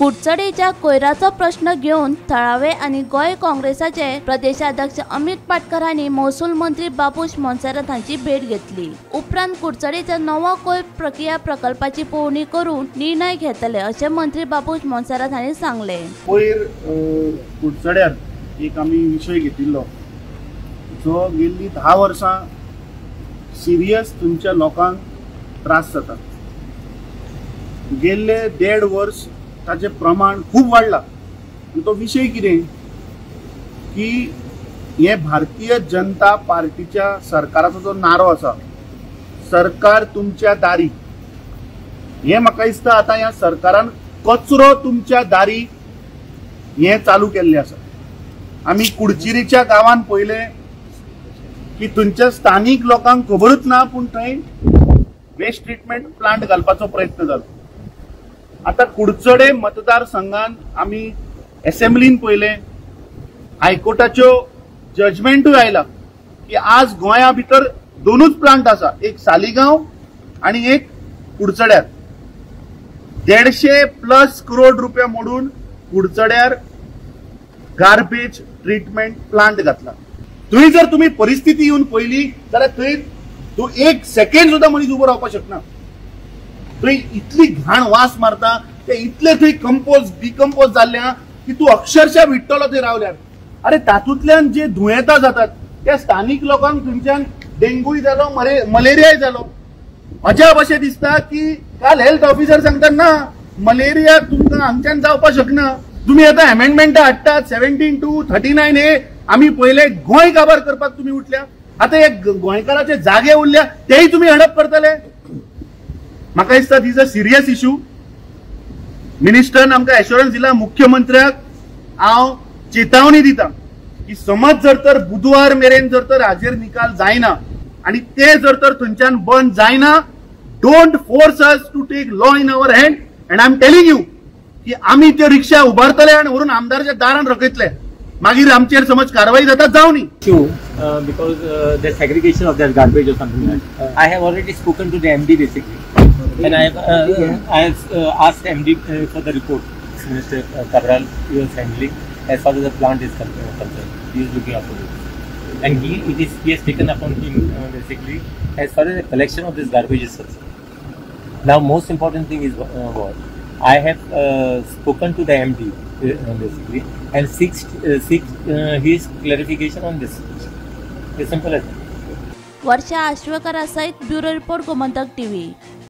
कुडचडेच्या कोयराचो प्रश्न घेऊन थळावे आणि गोय काँग्रेसाचे प्रदेशाध्यक्ष अमित पाटकर हांनी महसूल मंत्री बाबूश मोन्सेरात हांची भेट घेतली। उपरांत कुडचडेच्या नवो कोयर प्रक्रिया प्रकल्पाची पळोवणी करून निर्णय घेतले असे मंत्री बाबूश मोन्सेरात हांनी सांगले। कोयर कुडचड्यात एक आमी विषय घेतिल्लो जो गेल्ली 10 वर्सां सिरियस तुमच्या लोकांक त्रास जाता। गेल्ले 1.5 वर्ष ताचे प्रमाण खूप वाढला। तो विषय कितें की हे भारतीय जनता पार्टीच्या सरकाराचो जो नारो आसा, सरकार तुमच्या दारी, हे म्हाका दिसता आता ह्या सरकारान कचरो तुमच्या दारी हे चालू केल्ले आसा। आमी कुडचिरीच्या गावान पळयले की थंयच्या स्थानिक लोकांक खबरूच ना, पूण थंय वेस्ट ट्रीटमेंट प्लांट घालपाचो प्रयत्न जालो। आता कुडचडे मतदारसंघान आमी असेंब्लीन पळयले, हायकोर्टाच्यो जजमेंटूय आयला की आज गोंया भितर 2च प्लांट आसा, एक सालिगांव आणि एक कुडचड्यार। 150+ करोड रुपया मोडून कुडचड्यार गार्बेज ट्रीटमेंट प्लांट घातला। थंय जर तुम्ही परिस्थिती येऊन पळयली जाल्यार थंय तूं 1 सेकंड सुद्धा मनीस उबो रावपाक शकना। थंय इतली घाण वास मारता, ते इतले थंय डिकम्पोज जाल्ल्या की तूं अक्षरशः विट्टलो थंय रावल्यार। अरे तातूंतल्यान जे दुयेंतां जातात त्या स्थानिक लोकांक थंयच्यान डेंगूय जालो, मलेरियाय जालो। अजाप अशें दिसता की काल हेल्थ ऑफिसर सांगता ना मलेरिया तुमकां हांगच्यान जावपाक शकना। तुम्ही आता अमेंडमेंट हाडटात 17 to 39 हे आम्ही पहिले गोंय काबार करपाक तुम्ही उठल्या। आता एक गोंयकाराचे जागे उरल्या तेही तुम्ही हडप करतले। म्हाका दिसता दिस अ सिरियस इश्यू। मिनिस्टरान आमकां एश्योरन्स दिला, मुख्यमंत्र्याक हांव चेतावणी दिता की समज जर तर बुधवार मेरेन जर तर हाजेर निकाल जायना आणि ते जर तर थंयच्यान बंद जायना, don't force us to take law in our hand. And I am telling you की आम्ही ते रिक्षा उबारतले आणि वरून आमदाराच्या दारान रकयतले, मागीर आमचेर समज कारवाई जाता जाऊ नी। Because the segregation of that garbage or something like that. I have already spoken to the MD basically, and I have asked MD for the report. Mr. Cabral was handling as far as the plant is concerned. He is looking after it, and he has taken upon him basically as far as the collection of this garbage is concerned. Now, most important thing is what I have spoken to the MD basically and seek his clarification on this. It's simple as that. वर्षा आश्वेकर सहित bureau report Gomantak TV.